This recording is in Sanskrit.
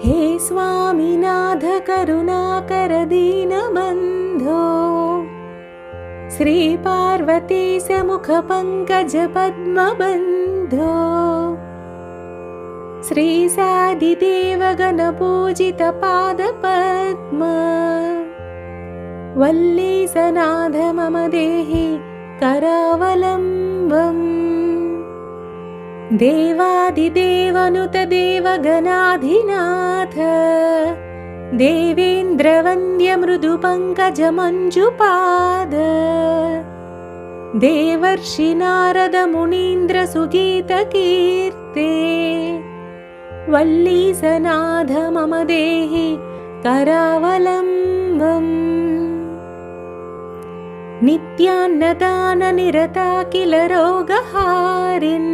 हे स्वामिनाथ करुणाकर दीनबन्धो श्रीपार्वतीश मुखपङ्कज पद्मबन्धो श्रीसादिदेव गणपूजित पादपद्म वल्लीसनाथ मम देहि करावलम्बम् देवादिदेवनुत देवगणाधिनाथ देवेन्द्रवन्द्य मृदुपङ्कज मञ्जुपाद देवर्षि नारद मुनीन्द्र सुगीतकीर्ते वल्लीसनाथ मम देहि करावलम्बम् नित्यान्नदान निरता किल रोगहारिन्